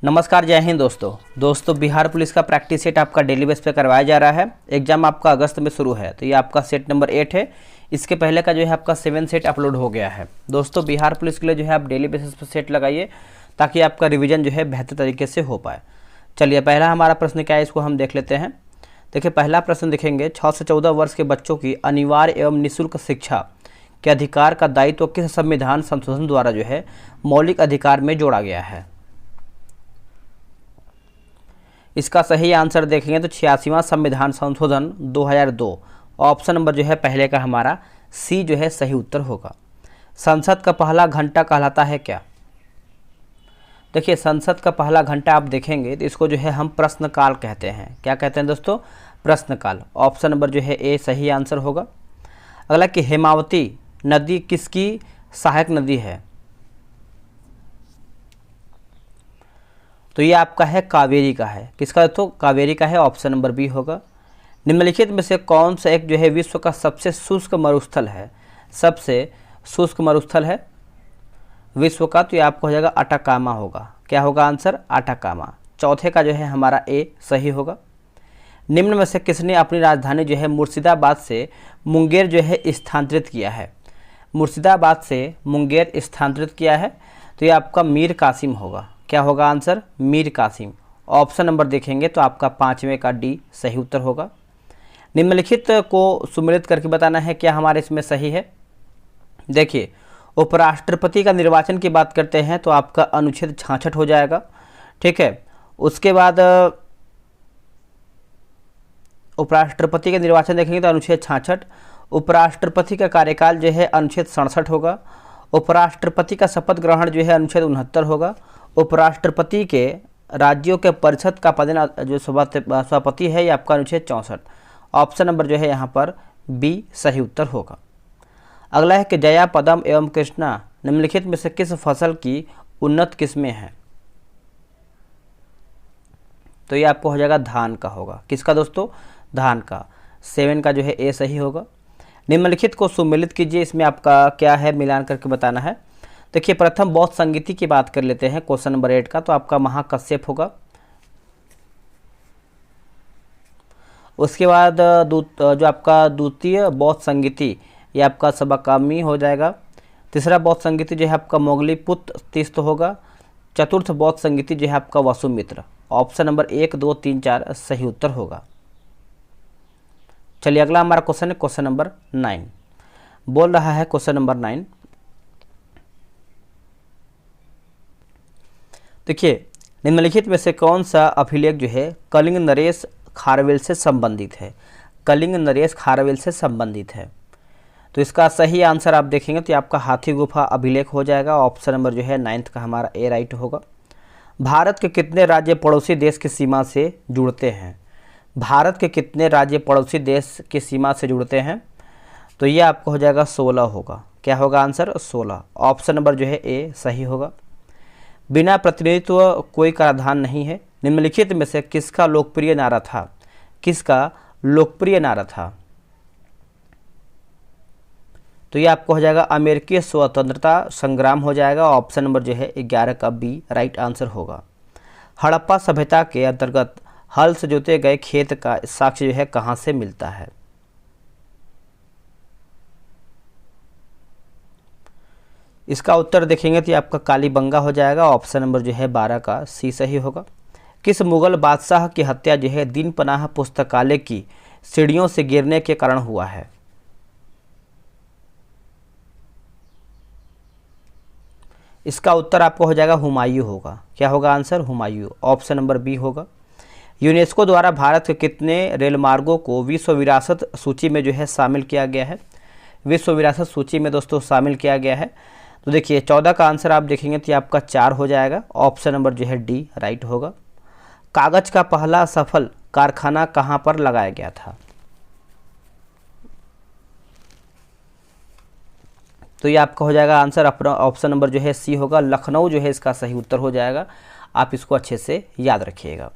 नमस्कार, जय हिंद दोस्तों बिहार पुलिस का प्रैक्टिस सेट आपका डेली बेस पे करवाया जा रहा है। एग्जाम आपका अगस्त में शुरू है, तो ये आपका सेट नंबर 8 है। इसके पहले का जो है आपका 7 सेट अपलोड हो गया है। दोस्तों बिहार पुलिस के लिए जो है आप डेली बेसिस पर सेट लगाइए ताकि आपका रिवीजन जो है बेहतर तरीके से हो पाए। चलिए, पहला हमारा प्रश्न क्या है, इसको हम देख लेते हैं। देखिए, पहला प्रश्न देखेंगे, 6 से 14 वर्ष के बच्चों की अनिवार्य एवं निःशुल्क शिक्षा के अधिकार का दायित्व किस संविधान संशोधन द्वारा जो है मौलिक अधिकार में जोड़ा गया है। इसका सही आंसर देखेंगे तो 86वां संविधान संशोधन 2002, ऑप्शन नंबर जो है पहले का हमारा सी जो है सही उत्तर होगा। संसद का पहला घंटा कहलाता है क्या। देखिए, संसद का पहला घंटा आप देखेंगे तो इसको जो है हम प्रश्नकाल कहते हैं। क्या कहते हैं दोस्तों? प्रश्नकाल। ऑप्शन नंबर जो है ए सही आंसर होगा। अगला कि हेमावती नदी किसकी सहायक नदी है, तो ये आपका है कावेरी का है। किसका? तो कावेरी का है, ऑप्शन नंबर बी होगा। निम्नलिखित में से कौन सा एक जो है विश्व का सबसे शुष्क मरुस्थल है? सबसे शुष्क मरुस्थल है विश्व का, तो ये आपको हो जाएगा अटाकामा होगा। क्या होगा आंसर? अटाकामा। चौथे का जो है हमारा ए सही होगा। निम्न में से किसने अपनी राजधानी जो है मुर्शिदाबाद से मुंगेर जो है स्थानांतरित किया है? मुर्शिदाबाद से मुंगेर स्थानांतरित किया है, तो ये आपका मीर कासिम होगा। क्या होगा answer? Mir Qasim. Option number देखेंगे तो आपका 5वें का डी सही उत्तर होगा। निम्नलिखित को सुमेलित करके बताना है क्या हमारे इसमें सही है। देखिए, उपराष्ट्रपति का निर्वाचन की बात करते हैं तो आपका अनुच्छेद 66 हो जाएगा। ठीक है, उसके बाद उपराष्ट्रपति का निर्वाचन देखेंगे तो अनुच्छेद 66। उपराष्ट्रपति का कार्यकाल जो है अनुच्छेद 67 होगा। उपराष्ट्रपति का शपथ ग्रहण जो है अनुच्छेद 69 होगा। उपराष्ट्रपति के राज्यों के परिषद का पद जो सभापति है ये आपका अनुच्छेद 64। ऑप्शन नंबर जो है यहाँ पर बी सही उत्तर होगा। अगला है कि जया, पदम एवं कृष्णा निम्नलिखित में से किस फसल की उन्नत किस्में हैं, तो ये आपको हो जाएगा धान का होगा। किसका दोस्तों? धान का। 7 का जो है ए सही होगा। निम्नलिखित को सुमेलित कीजिए, इसमें आपका क्या है मिलान करके बताना है। देखिए, प्रथम बौद्ध संगीति की बात कर लेते हैं, क्वेश्चन नंबर 8 का, तो आपका महाकश्यप होगा। उसके बाद जो आपका द्वितीय बौद्ध संगीति ये आपका सबकामी हो जाएगा। तीसरा बौद्ध संगीति जो है आपका मोगलीपुत्र तीस्त होगा। चतुर्थ बौद्ध संगीति जो है आपका वसुमित्र। ऑप्शन नंबर 1, 2, 3, 4 सही उत्तर होगा। चलिए, अगला हमारा क्वेश्चन है क्वेश्चन नंबर 9। बोल रहा है क्वेश्चन नंबर 9, देखिए, निम्नलिखित में से कौन सा अभिलेख जो है कलिंग नरेश खारवेल से संबंधित है? कलिंग नरेश खारवेल से संबंधित है, तो इसका सही आंसर आप देखेंगे तो आपका हाथी गुफा अभिलेख हो जाएगा। ऑप्शन नंबर जो है 9th का हमारा ए राइट होगा। भारत के कितने राज्य पड़ोसी देश की सीमा से जुड़ते हैं? भारत के कितने राज्य पड़ोसी देश की सीमा से जुड़ते हैं, तो ये आपको हो जाएगा 16 होगा। क्या होगा आंसर? 16। ऑप्शन नंबर जो है ए सही होगा। बिना प्रतिनिधित्व कोई कराधान नहीं है निम्नलिखित में से किसका लोकप्रिय नारा था? किसका लोकप्रिय नारा था, तो ये आपको हो जाएगा अमेरिकी स्वतंत्रता संग्राम हो जाएगा। ऑप्शन नंबर जो है 11 का बी राइट आंसर होगा। हड़प्पा सभ्यता के अंतर्गत हल से जोते गए खेत का साक्ष्य जो है कहाँ से मिलता है? इसका उत्तर देखेंगे तो आपका कालीबंगा हो जाएगा। ऑप्शन नंबर जो है 12 का सी सही होगा। किस मुगल बादशाह की हत्या जो है दिन पनाह पुस्तकालय की सीढ़ियों से गिरने के कारण हुआ है? इसका उत्तर आपको हो जाएगा हुमायूं होगा। क्या होगा answer? Humayun. Option number B होगा। यूनेस्को द्वारा भारत के कितने रेलमार्गों को विश्व विरासत सूची में जो है शामिल किया गया है? विश्व विरासत सूची में दोस्तों शामिल किया गया है, तो देखिए 14 का आंसर आप देखेंगे तो आपका 4 हो जाएगा। ऑप्शन नंबर जो है डी राइट होगा। कागज का पहला सफल कारखाना कहाँ पर लगाया गया था? तो ये आपका हो जाएगा आंसर अपना ऑप्शन नंबर जो है सी होगा। लखनऊ जो है इसका सही उत्तर हो जाएगा। आप इसको अच्छे से याद रखिएगा।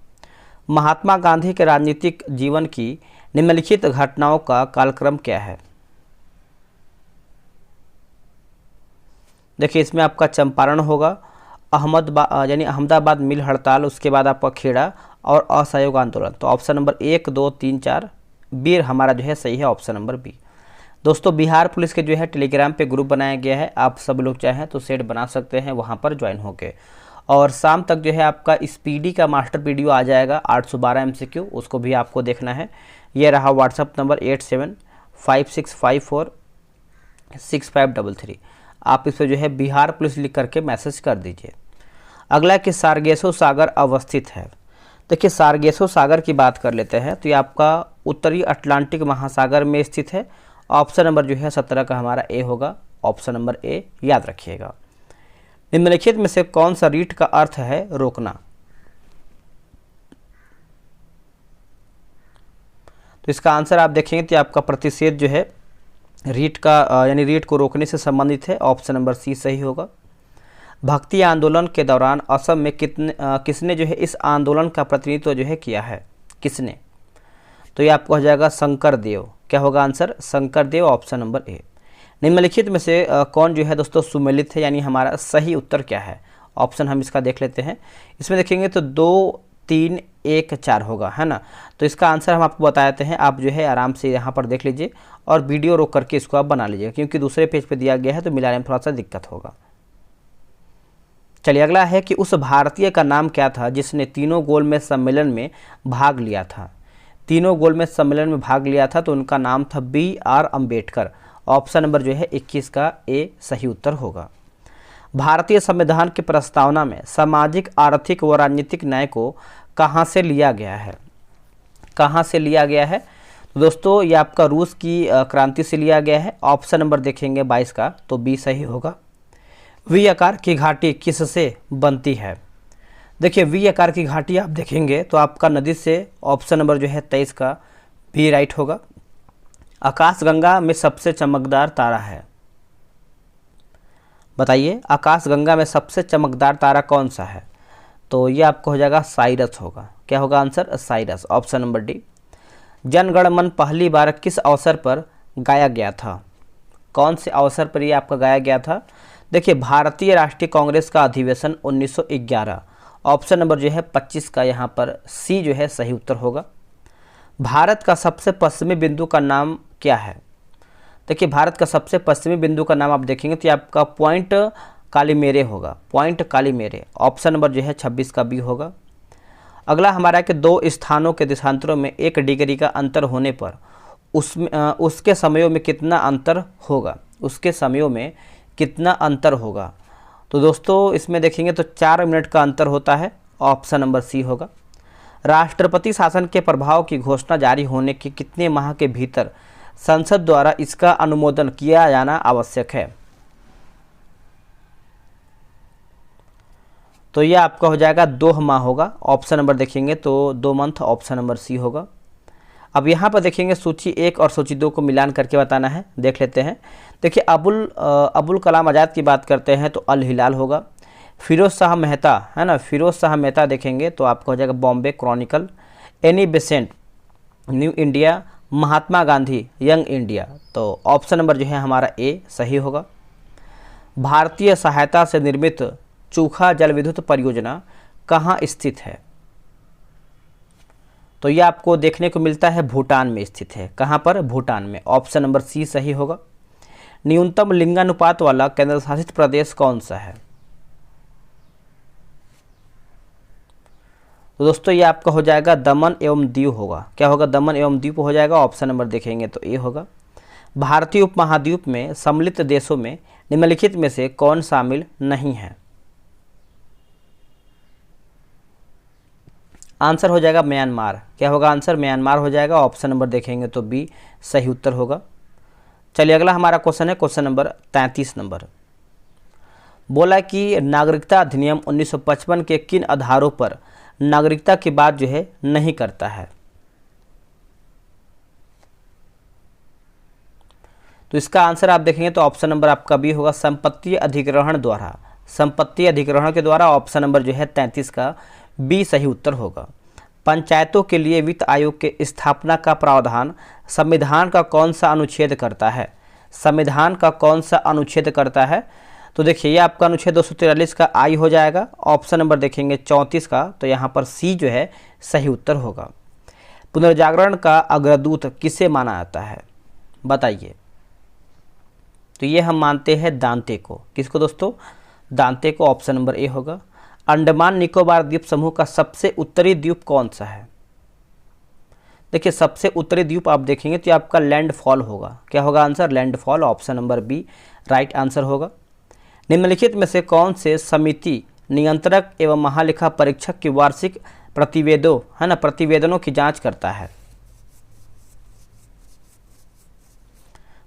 महात्मा गांधी के राजनीतिक जीवन की निम्नलिखित घटनाओं का कालक्रम क्या है? देखिए, इसमें आपका चंपारण होगा, अहमदाबाद मिल हड़ताल, उसके बाद आपका खेड़ा और असहयोग आंदोलन। तो ऑप्शन नंबर 1, 2, 3, 4 बी हमारा जो है सही है, ऑप्शन नंबर बी। दोस्तों बिहार पुलिस के जो है टेलीग्राम पे ग्रुप बनाया गया है, आप सब लोग चाहें तो सेट बना सकते हैं वहाँ पर ज्वाइन होके। और शाम तक जो है आपका स्पीडी का मास्टर वीडियो आ जाएगा 812 MCQ, उसको भी आपको देखना है। ये रहा व्हाट्सअप नंबर 8756546533। आप इस पर जो है बिहार पुलिस लिख करके मैसेज कर दीजिए। अगला कि सारगेसो सागर अवस्थित है। देखिए सारगेसो सागर की बात कर लेते हैं तो ये आपका उत्तरी अटलांटिक महासागर में स्थित है। ऑप्शन नंबर जो है 17 का हमारा ए होगा, ऑप्शन नंबर ए याद रखिएगा। निम्नलिखित में से कौन सा रीट का अर्थ है रोकना? तो इसका आंसर आप देखेंगे तो आपका प्रतिषेध जो है रीट का यानी रीट को रोकने से संबंधित है, ऑप्शन नंबर सी सही होगा। भक्ति आंदोलन के दौरान असम में किसने जो है इस आंदोलन का प्रतिनिधित्व जो है किया है? किसने? तो ये आपको हो जाएगा शंकर देव। क्या होगा answer? Shankar Dev, option number A. निम्नलिखित में से कौन जो है दोस्तों सुमेलित है, यानी हमारा सही उत्तर क्या है? ऑप्शन हम इसका देख लेते हैं। इसमें देखेंगे तो 2, 3, 1, 4 होगा, है ना। तो इसका आंसर हम आपको बता देते हैं, आप जो है आराम से यहाँ पर देख लीजिए और वीडियो रोक करके इसको आप बना लीजिए, क्योंकि दूसरे पेज पे दिया गया है तो मिलाने में थोड़ा सा दिक्कत होगा। चलिए अगला है कि उस भारतीय का नाम क्या था जिसने तीनों गोलमेज सम्मेलन में भाग लिया था? तीनों गोलमेज सम्मेलन में भाग लिया था तो उनका नाम था BR अम्बेडकर। ऑप्शन नंबर जो है 21 का ए सही उत्तर होगा। भारतीय संविधान की प्रस्तावना में सामाजिक, आर्थिक व राजनीतिक न्याय को कहाँ से लिया गया है? कहाँ से लिया गया है? तो दोस्तों ये आपका रूस की क्रांति से लिया गया है। ऑप्शन नंबर देखेंगे 22 का तो बी सही होगा। वी आकार की घाटी किससे बनती है? देखिए वी आकार की घाटी आप देखेंगे तो आपका नदी से, ऑप्शन नंबर जो है 23 का बी राइट होगा। आकाशगंगा में सबसे चमकदार तारा है, बताइए आकाशगंगा में सबसे चमकदार तारा कौन सा है? तो ये आपको हो जाएगा साइरस होगा। क्या होगा answer? Cyrus, option number D. Jana Gana Mana पहली बार किस अवसर पर गाया गया था? कौन से अवसर पर ये आपका गाया गया था? देखिए भारतीय राष्ट्रीय कांग्रेस का अधिवेशन 1911, ऑप्शन नंबर जो है 25 का यहाँ पर सी जो है सही उत्तर होगा। भारत का सबसे पश्चिमी बिंदु का नाम क्या है? देखिए भारत का सबसे पश्चिमी बिंदु का नाम आप देखेंगे तो आपका पॉइंट कालीमेरे होगा, पॉइंट कालीमेरे। ऑप्शन नंबर जो है 26 का बी होगा। अगला हमारा है कि 2 स्थानों के देशांतरों में 1 डिग्री का अंतर होने पर उसके समयों में कितना अंतर होगा? उसके समयों में कितना अंतर होगा? तो दोस्तों इसमें देखेंगे तो 4 मिनट का अंतर होता है, ऑप्शन नंबर सी होगा। राष्ट्रपति शासन के प्रभाव की घोषणा जारी होने के कितने माह के भीतर संसद द्वारा इसका अनुमोदन किया जाना आवश्यक है? तो यह आपका हो जाएगा 2 माह होगा। ऑप्शन नंबर देखेंगे तो 2 मंथ, ऑप्शन नंबर सी होगा। अब यहाँ पर देखेंगे सूची 1 और सूची 2 को मिलान करके बताना है, देख लेते हैं। देखिए अबुल कलाम आज़ाद की बात करते हैं तो अल हिलाल होगा। फिरोज शाह मेहता है ना, फिरोज शाह मेहता देखेंगे तो आपका हो जाएगा Bombay Chronicle. Annie Besant New India. Mahatma Gandhi young India. तो ऑप्शन नंबर जो है हमारा ए सही होगा। भारतीय सहायता से निर्मित चूखा जल विद्युत परियोजना कहाँ स्थित है? तो यह आपको देखने को मिलता है भूटान में स्थित है। कहाँ पर? भूटान में। ऑप्शन नंबर सी सही होगा। न्यूनतम लिंगानुपात वाला केंद्र शासित प्रदेश कौन सा है? तो दोस्तों ये आपका हो जाएगा दमन एवं दीव होगा। क्या होगा? दमन एवं दीव हो जाएगा। ऑप्शन नंबर देखेंगे तो ए होगा। भारतीय उपमहाद्वीप में सम्मिलित देशों में निम्नलिखित में से कौन शामिल नहीं है? आंसर हो जाएगा म्यांमार। क्या होगा आंसर? म्यांमार हो जाएगा। ऑप्शन नंबर देखेंगे तो बी सही उत्तर होगा। चलिए अगला हमारा क्वेश्चन है क्वेश्चन नंबर 33 नंबर। बोला कि नागरिकता अधिनियम 1955 के किन आधारों पर नागरिकता की बात जो है नहीं करता है? तो इसका आंसर आप देखेंगे तो ऑप्शन नंबर आपका बी होगा, संपत्ति अधिग्रहण द्वारा। संपत्ति अधिग्रहण के द्वारा ऑप्शन नंबर जो है 33 का बी सही उत्तर होगा। पंचायतों के लिए वित्त आयोग के स्थापना का प्रावधान संविधान का कौन सा अनुच्छेद करता है? संविधान का कौन सा अनुच्छेद करता है? तो देखिए ये आपका अनुच्छेद 243 का आई हो जाएगा। ऑप्शन नंबर देखेंगे 34 का, तो यहाँ पर सी जो है सही उत्तर होगा। पुनर्जागरण का अग्रदूत किसे माना जाता है, बताइए। तो ये हम मानते हैं दांते को। किसको दोस्तों? दांते को। ऑप्शन नंबर ए होगा। अंडमान निकोबार द्वीप समूह का सबसे उत्तरी द्वीप कौन सा है? देखिए सबसे उत्तरी द्वीप आप देखेंगे तो आपका लैंडफॉल होगा। क्या होगा answer? Landfall. Option number B right answer होगा। निम्नलिखित में से कौन से समिति नियंत्रक एवं महालेखा परीक्षक की वार्षिक प्रतिवेदनों की जांच करता है?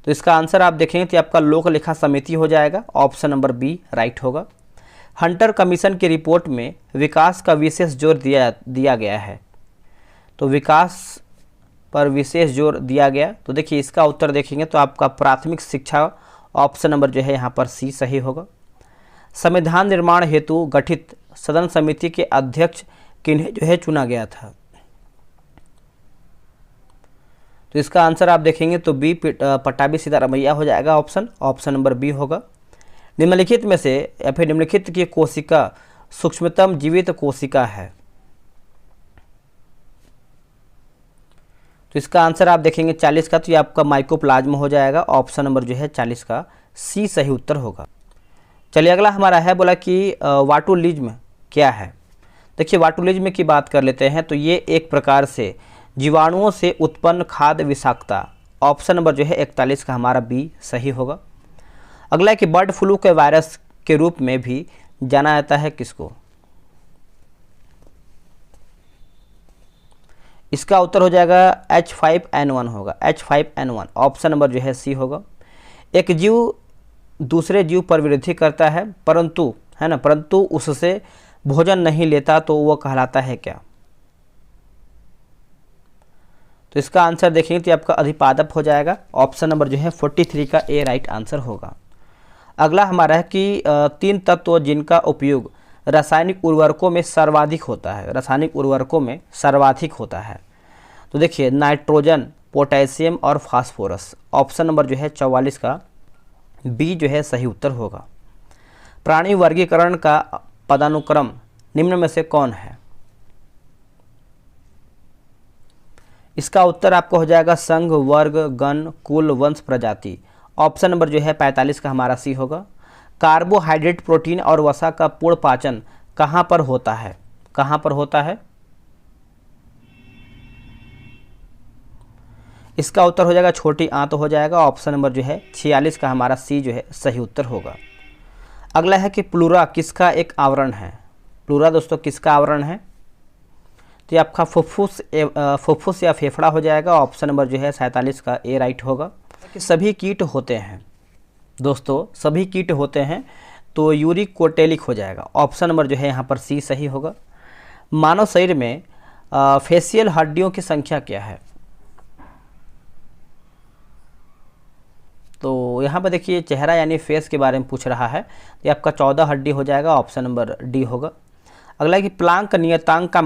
तो इसका आंसर आप देखेंगे तो आपका लोक लेखा समिति हो जाएगा। ऑप्शन नंबर बी राइट होगा। हंटर कमीशन की रिपोर्ट में विकास का विशेष जोर दिया गया है। तो विकास पर विशेष जोर दिया गया, तो देखिए इसका उत्तर देखेंगे तो आपका प्राथमिक शिक्षा। ऑप्शन नंबर जो है यहाँ पर सी सही होगा। संविधान निर्माण हेतु गठित सदन समिति के अध्यक्ष किन्हें जो है चुना गया था? तो इसका आंसर आप देखेंगे तो बी पट्टाभी सीतारमैया हो जाएगा। ऑप्शन नंबर बी होगा। निम्नलिखित में से या फिर निम्नलिखित की कोशिका सूक्ष्मतम जीवित कोशिका है? तो इसका आंसर आप देखेंगे 40 का, तो ये आपका माइकोप्लाज्मा हो जाएगा। ऑप्शन नंबर जो है 40 का सी सही उत्तर होगा। चलिए अगला हमारा है, बोला कि वाटुलिज्म क्या है। देखिए वाटुलिज्म की बात कर लेते हैं। तो ये एक प्रकार से जीवाणुओं से उत्पन्न खाद्य विषाक्तता। ऑप्शन नंबर जो है 41 का हमारा बी सही होगा। अगला है कि बर्ड फ्लू के वायरस के रूप में भी जाना जाता है किसको? इसका उत्तर हो जाएगा H5N1 होगा। H5N1 ऑप्शन नंबर जो है सी होगा। एक जीव दूसरे जीव पर वृद्धि करता है परंतु उससे भोजन नहीं लेता, तो वो कहलाता है क्या? तो इसका आंसर देखेंगे तो आपका अधिपादप हो जाएगा। ऑप्शन नंबर जो है 43 का ए राइट आंसर होगा। अगला हमारा है कि 3 तत्व जिनका उपयोग रासायनिक उर्वरकों में सर्वाधिक होता है। तो देखिए नाइट्रोजन, पोटेशियम और फास्फोरस। ऑप्शन नंबर जो है 44 का बी जो है सही उत्तर होगा। प्राणी वर्गीकरण का पदानुक्रम निम्न में से कौन है? इसका उत्तर आपको हो जाएगा संघ, वर्ग, गण, कुल, वंश, प्रजाति। ऑप्शन नंबर जो है 45 का हमारा सी होगा। कार्बोहाइड्रेट, प्रोटीन और वसा का पूर्ण पाचन कहाँ पर होता है? इसका उत्तर हो जाएगा छोटी आंत हो जाएगा। ऑप्शन नंबर जो है 46 का हमारा सी जो है सही उत्तर होगा। अगला है कि प्लूरा किसका एक आवरण है? प्लूरा दोस्तों किसका आवरण है? तो ये आपका फुफ्फुस या फेफड़ा हो जाएगा। ऑप्शन नंबर जो है 47 का ए राइट होगा। कि सभी कीट होते हैं दोस्तों, सभी कीट होते हैं, तो यूरिक कोटेलिक हो जाएगा। ऑप्शन नंबर जो है यहाँ पर सी सही होगा। मानव शरीर में फेशियल हड्डियों की संख्या क्या है? तो यहाँ पर देखिए चेहरा यानी फेस के बारे में पूछ रहा है, तो आपका 14 हड्डी हो जाएगा। ऑप्शन नंबर डी होगा। अगला है कि प्लांक नियतांक का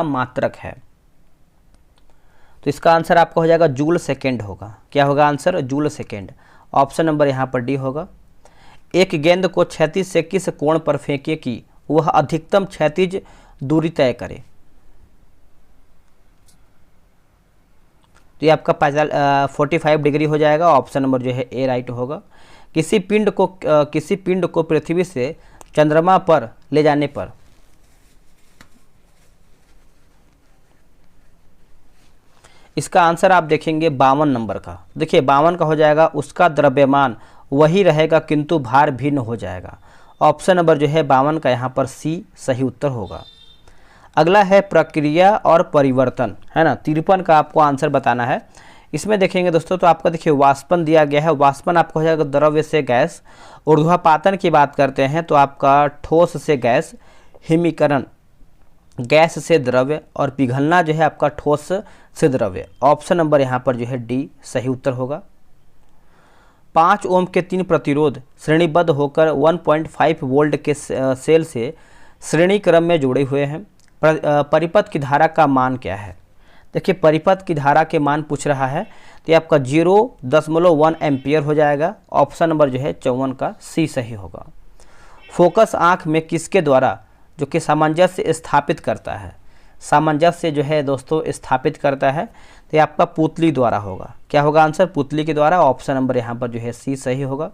मात्रक है। तो इसका आंसर आपका हो जाएगा जूल सेकेंड होगा। क्या होगा answer? Joule second. Option number यहाँ पर डी होगा। एक गेंद को क्षैतिज से किस कोण पर फेंके कि वह अधिकतम क्षैतिज दूरी तय करे? तो ये आपका 45 डिग्री हो जाएगा। ऑप्शन नंबर जो है ए राइट होगा। किसी पिंड को पृथ्वी से चंद्रमा पर ले जाने पर इसका आंसर आप देखेंगे 52 नंबर का। देखिए 52 का हो जाएगा, उसका द्रव्यमान वही रहेगा किंतु भार भिन्न हो जाएगा। ऑप्शन नंबर जो है 52 का यहाँ पर सी सही उत्तर होगा। अगला है प्रक्रिया और परिवर्तन, है ना। 53 का आपको आंसर बताना है। इसमें देखेंगे दोस्तों तो आपका देखिए वाष्पन दिया गया है। वाष्पन आपको हो जाएगा द्रव्य से गैस। ऊर्ध्वापातन की बात करते हैं तो आपका ठोस से गैस, हिमीकरण गैस से द्रव्य, और पिघलना जो है आपका ठोस से द्रव्य। ऑप्शन नंबर यहाँ पर जो है डी सही उत्तर होगा। 5 ओम के 3 प्रतिरोध श्रेणीबद्ध होकर 1.5 वोल्ट के सेल से श्रेणी क्रम में जुड़े हुए हैं। परिपथ की धारा का मान क्या है? देखिए परिपथ की धारा के मान पूछ रहा है, तो ये आपका 0.1 एम्पियर हो जाएगा। ऑप्शन नंबर जो है 54 का सी सही होगा। फोकस आँख में किसके द्वारा जो कि सामंजस्य स्थापित करता है, सामंजस्य जो है दोस्तों स्थापित करता है, तो ये आपका पुतली द्वारा होगा। क्या होगा आंसर? पुतली के द्वारा। ऑप्शन नंबर यहाँ पर जो है सी सही होगा।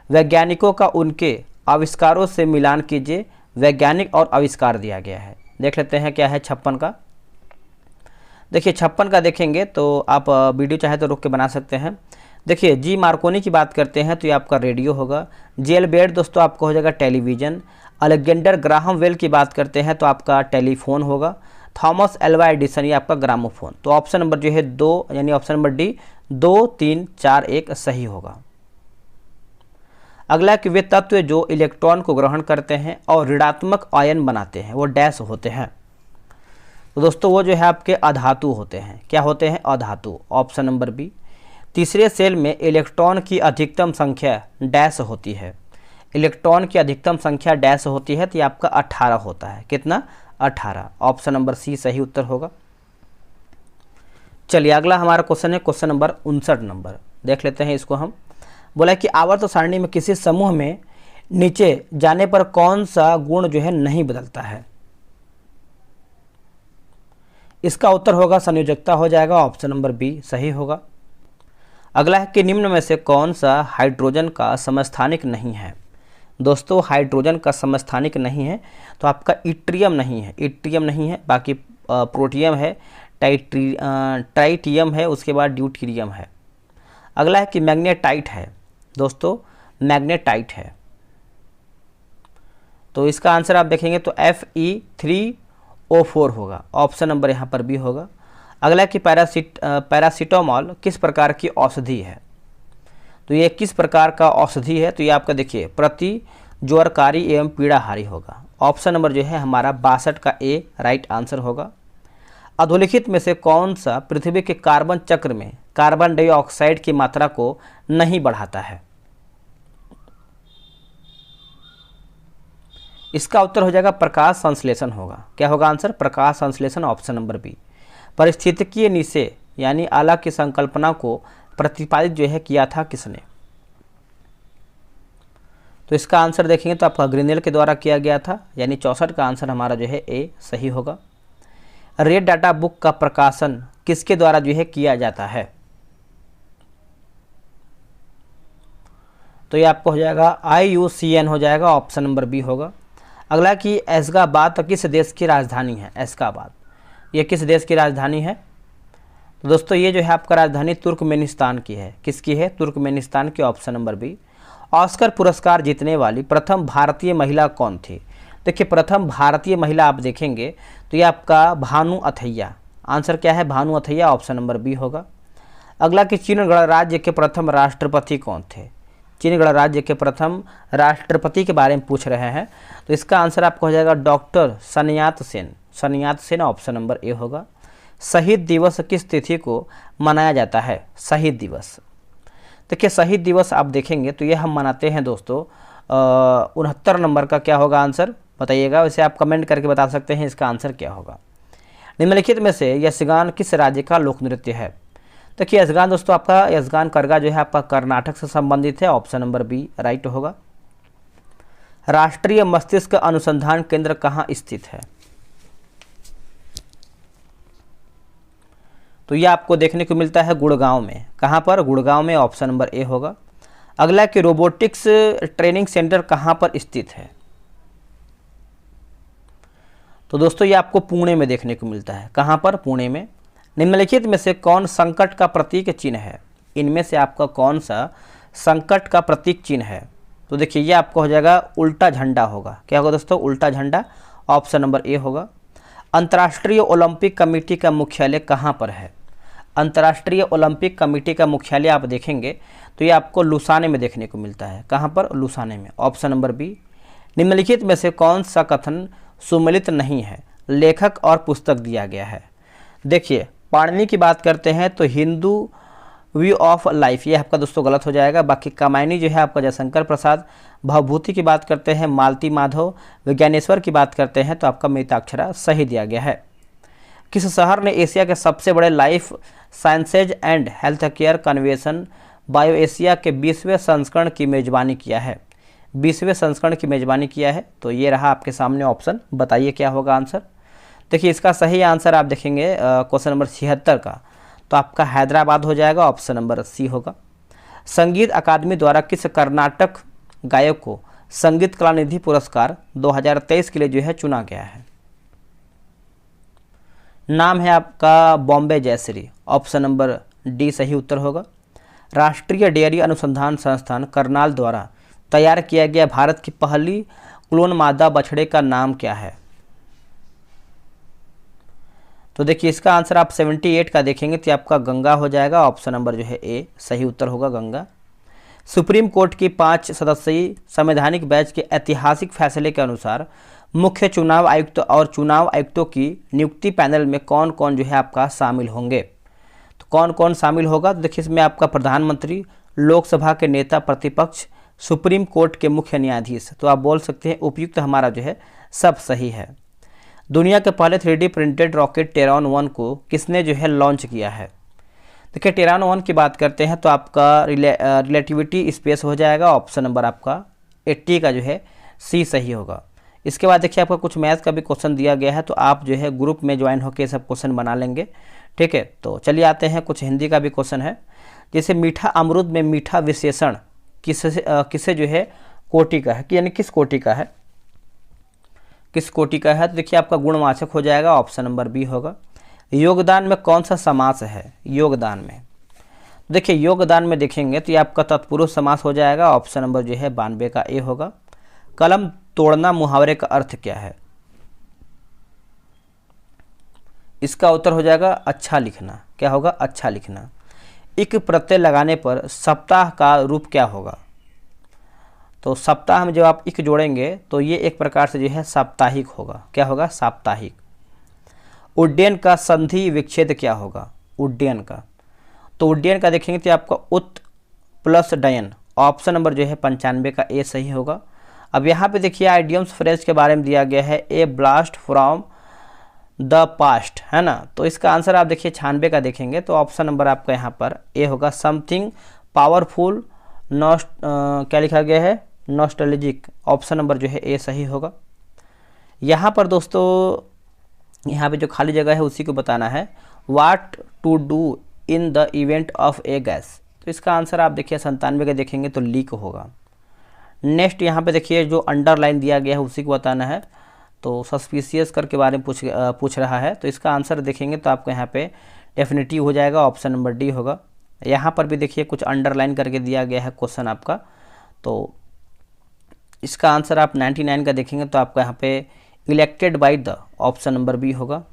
वैज्ञानिकों का उनके आविष्कारों से मिलान कीजिए। वैज्ञानिक और आविष्कार दिया गया है, देख लेते हैं क्या है 56 का। देखिए 56 का देखेंगे तो आप वीडियो चाहे तो रोक के बना सकते हैं। देखिए जी मार्कोनी की बात करते हैं तो ये आपका रेडियो होगा। जेल बेड दोस्तों आपका हो जाएगा टेलीविज़न। अलेक्जेंडर ग्राहम बेल की बात करते हैं तो आपका टेलीफोन होगा। थॉमस एल्वा एडिसन ये आपका ग्रामोफोन। तो ऑप्शन नंबर जो है 2 यानी ऑप्शन नंबर डी 2, 3, 4, 1 सही होगा। अगला कि वे तत्व जो इलेक्ट्रॉन को ग्रहण करते हैं और ऋणात्मक आयन बनाते हैं वो डैश होते हैं। तो दोस्तों वो जो है आपके अधातु होते हैं। क्या होते हैं? अधातु। Option number B. तीसरे सेल में इलेक्ट्रॉन की अधिकतम संख्या डैश होती है। इलेक्ट्रॉन की अधिकतम संख्या डैश होती है, तो ये आपका 18 होता है। कितना? 18। ऑप्शन नंबर सी सही उत्तर होगा। चलिए अगला हमारा क्वेश्चन है क्वेश्चन नंबर 59 नंबर, देख लेते हैं इसको हम। बोला कि आवर्त सारणी में किसी समूह में नीचे जाने पर कौन सा गुण जो है नहीं बदलता है? इसका उत्तर होगा संयोजकता हो जाएगा। ऑप्शन नंबर बी सही होगा। अगला है कि निम्न में से कौन सा हाइड्रोजन का समस्थानिक नहीं है? दोस्तों हाइड्रोजन का समस्थानिक नहीं है तो आपका इट्रियम नहीं है, इट्रियम नहीं है। बाकी प्रोटियम है, ट्राइटियम है, उसके बाद ड्यूटीरियम है। अगला है कि मैग्नेटाइट है। दोस्तों मैग्नेटाइट है, तो इसका आंसर आप देखेंगे तो Fe3O4 होगा। ऑप्शन नंबर यहाँ पर बी होगा। अगला कि पैरासीटामोल किस प्रकार की औषधि है? तो ये किस प्रकार का औषधि है? तो ये आपका देखिए प्रति ज्वरकारी एवं पीड़ाहारी होगा। ऑप्शन नंबर जो है हमारा 62 का ए राइट आंसर होगा। अधोलिखित में से कौन सा पृथ्वी के कार्बन चक्र में कार्बन डाइऑक्साइड की मात्रा को नहीं बढ़ाता है? इसका उत्तर हो जाएगा प्रकाश संश्लेषण होगा। क्या होगा आंसर? प्रकाश संश्लेषण। Option number B. परिस्थितिकीय निषेध यानी आला की संकल्पना को प्रतिपादित जो है किया था किसने? तो इसका आंसर देखेंगे तो आपका ग्रिनेल के द्वारा किया गया था, यानी 64 का आंसर हमारा जो है ए सही होगा। रेड डाटा बुक का प्रकाशन किसके द्वारा जो है किया जाता है? तो ये आपको हो जाएगा IUCN हो जाएगा। ऑप्शन नंबर बी होगा। अगला कि एशगाबाद किस देश की राजधानी है? एशगाबाद ये किस देश की राजधानी है? तो दोस्तों ये जो है आपका राजधानी तुर्कमेनिस्तान की है। किसकी है? तुर्कमेनिस्तान की। Option number B. ऑस्कर पुरस्कार जीतने वाली प्रथम भारतीय महिला कौन थी? देखिए प्रथम भारतीय महिला आप देखेंगे तो ये आपका भानु अथैया। आंसर क्या है? Bhanu Athaiya. Option number B होगा। अगला कि चीन गणराज्य के प्रथम राष्ट्रपति कौन थे? चीन गणराज्य के प्रथम राष्ट्रपति के बारे में पूछ रहे हैं, तो इसका आंसर आपको हो जाएगा doctor Sun Yat Sen. Sun Yat Sen. Option number A होगा। शहीद दिवस किस तिथि को मनाया जाता है? शहीद दिवस देखिए शहीद दिवस आप देखेंगे तो ये हम मनाते हैं दोस्तों 69 नंबर का। क्या होगा आंसर बताइएगा, वैसे आप कमेंट करके बता सकते हैं इसका आंसर क्या होगा। निम्नलिखित में से यक्षगान किस राज्य का लोक नृत्य है? देखिए यक्षगान दोस्तों आपका यक्षगान करगा जो है आपका कर्नाटक से संबंधित है। ऑप्शन नंबर बी राइट होगा। राष्ट्रीय मस्तिष्क अनुसंधान केंद्र कहाँ स्थित है? तो ये आपको देखने को मिलता है गुड़गांव में। कहाँ पर? गुड़गांव में। ऑप्शन नंबर ए होगा। अगला कि रोबोटिक्स ट्रेनिंग सेंटर कहाँ पर स्थित है? तो दोस्तों ये आपको पुणे में देखने को मिलता है। कहाँ पर? पुणे में। निम्नलिखित में से कौन संकट का प्रतीक चिन्ह है? इनमें से आपका कौन सा संकट का प्रतीक चिन्ह है? तो देखिए ये आपको हो जाएगा उल्टा झंडा होगा। क्या होगा दोस्तों? उल्टा झंडा। ऑप्शन नंबर ए होगा। अंतर्राष्ट्रीय ओलंपिक कमेटी का मुख्यालय कहाँ पर है? अंतर्राष्ट्रीय ओलंपिक कमेटी का मुख्यालय आप देखेंगे तो ये आपको लुसाने में देखने को मिलता है। कहाँ पर? लुसाने में। Option number B. निम्नलिखित में से कौन सा कथन सुमेलित नहीं है? लेखक और पुस्तक दिया गया है। देखिए पाणिनि की बात करते हैं तो हिंदू व्यू ऑफ लाइफ ये आपका दोस्तों गलत हो जाएगा। बाकी कामायनी जो है आपका जयशंकर प्रसाद। भवभूति की बात करते हैं मालती माधव। विज्ञानेश्वर की बात करते हैं तो आपका मिताक्षरा सही दिया गया है। किस शहर ने एशिया के सबसे बड़े life sciences and health care convention bio Asia के 20वें संस्करण की मेजबानी किया है? 20वें संस्करण की मेजबानी किया है। तो ये रहा आपके सामने ऑप्शन, बताइए क्या होगा आंसर। देखिए इसका सही आंसर आप देखेंगे क्वेश्चन नंबर 76 का, तो आपका हैदराबाद हो जाएगा, ऑप्शन नंबर सी होगा। संगीत अकादमी द्वारा किस कर्नाटक गायक को संगीत कला निधि पुरस्कार 2023 के लिए जो है चुना गया है? नाम है आपका Bombay Jayashree, option number D सही उत्तर होगा। राष्ट्रीय डेयरी अनुसंधान संस्थान करनाल द्वारा तैयार किया गया भारत की पहली क्लोन मादा बछड़े का नाम क्या है? तो देखिए इसका आंसर आप 78 का देखेंगे तो आपका गंगा हो जाएगा, ऑप्शन नंबर जो है ए सही उत्तर होगा, गंगा। सुप्रीम कोर्ट की 5 सदस्यीय संवैधानिक बेंच के ऐतिहासिक फैसले के अनुसार मुख्य चुनाव आयुक्त और चुनाव आयुक्तों की नियुक्ति पैनल में कौन कौन जो है आपका शामिल होंगे? तो कौन कौन शामिल होगा? तो देखिए इसमें आपका प्रधानमंत्री, लोकसभा के नेता प्रतिपक्ष, सुप्रीम कोर्ट के मुख्य न्यायाधीश। तो आप बोल सकते हैं उपयुक्त हमारा जो है सब सही है। दुनिया के पहले 3D प्रिंटेड रॉकेट टेरॉन 1 को किसने जो है लॉन्च किया है? देखिए टेरॉन 1 की बात करते हैं तो आपका रिलेटिविटी स्पेस हो जाएगा, ऑप्शन नंबर आपका 80 का जो है सी सही होगा। इसके बाद देखिए आपका कुछ मैथ का भी क्वेश्चन दिया गया है, तो आप जो है ग्रुप में ज्वाइन होकर ये सब क्वेश्चन बना लेंगे, ठीक है। तो चलिए आते हैं, कुछ हिंदी का भी क्वेश्चन है। जैसे मीठा अमरूद में मीठा विशेषण किसे जो है कोटि का है, कि यानी किस कोटि का है, किस कोटि का है? तो देखिए आपका गुणवाचक हो जाएगा, ऑप्शन नंबर बी होगा। योगदान में कौन सा समास है? योगदान में देखिए योगदान में देखेंगे तो ये आपका तत्पुरुष समास हो जाएगा, ऑप्शन नंबर जो है 92 का ए होगा। कलम तोड़ना मुहावरे का अर्थ क्या है? इसका उत्तर हो जाएगा अच्छा लिखना। क्या होगा? अच्छा लिखना। इक प्रत्यय लगाने पर सप्ताह का रूप क्या होगा? तो सप्ताह में जब आप इक जोड़ेंगे तो ये एक प्रकार से जो है साप्ताहिक होगा। क्या होगा? साप्ताहिक। उड्डयन का संधि विच्छेद क्या होगा? उड्डयन का, तो उड्डयन का देखेंगे तो आपका उत प्लस डयन, ऑप्शन नंबर जो है 95 का ए सही होगा। अब यहाँ पे देखिए आइडियम्स फ्रेज के बारे में दिया गया है, ए ब्लास्ट फ्रॉम द पास्ट, है ना। तो इसका आंसर आप देखिए 96 का देखेंगे तो ऑप्शन नंबर आपका यहाँ पर ए होगा। समथिंग पावरफुल क्या लिखा गया है? नॉस्टैल्जिक, ऑप्शन नंबर जो है ए सही होगा। यहाँ पर दोस्तों यहाँ पे जो खाली जगह है उसी को बताना है। What to do in the event of a gas, तो इसका आंसर आप देखिए 97 का देखेंगे तो लीक होगा। नेक्स्ट यहाँ पे देखिए जो अंडरलाइन दिया गया है उसी को बताना है, तो सस्पिशियस कर के बारे में पूछ रहा है, तो इसका आंसर देखेंगे तो आपको यहाँ पे डेफिनेटिव हो जाएगा, ऑप्शन नंबर डी होगा। यहाँ पर भी देखिए कुछ अंडरलाइन करके दिया गया है क्वेश्चन आपका, तो इसका आंसर आप 99 का देखेंगे तो आपका यहाँ पे elected by the, option number B होगा।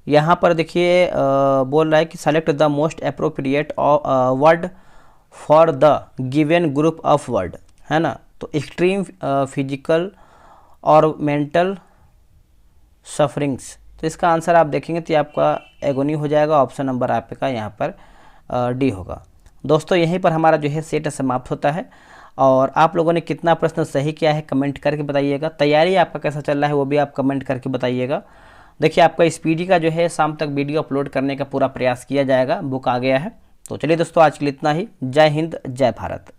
यहाँ पर देखिए बोल रहा है कि select the most appropriate word for the given group of word, है ना। तो एक्सट्रीम फिजिकल और मेंटल सफरिंग्स, तो इसका आंसर आप देखेंगे तो आपका एगोनी हो जाएगा, ऑप्शन नंबर आपका यहाँ पर डी होगा। दोस्तों यहीं पर हमारा जो है सेट समाप्त होता है, और आप लोगों ने कितना प्रश्न सही किया है कमेंट करके बताइएगा। तैयारी आपका कैसा चल रहा है वो भी आप कमेंट करके बताइएगा। देखिए आपका स्पीडी का जो है शाम तक वीडियो अपलोड करने का पूरा प्रयास किया जाएगा, बुक आ गया है। तो चलिए दोस्तों आज के लिए इतना ही। जय हिंद, जय भारत।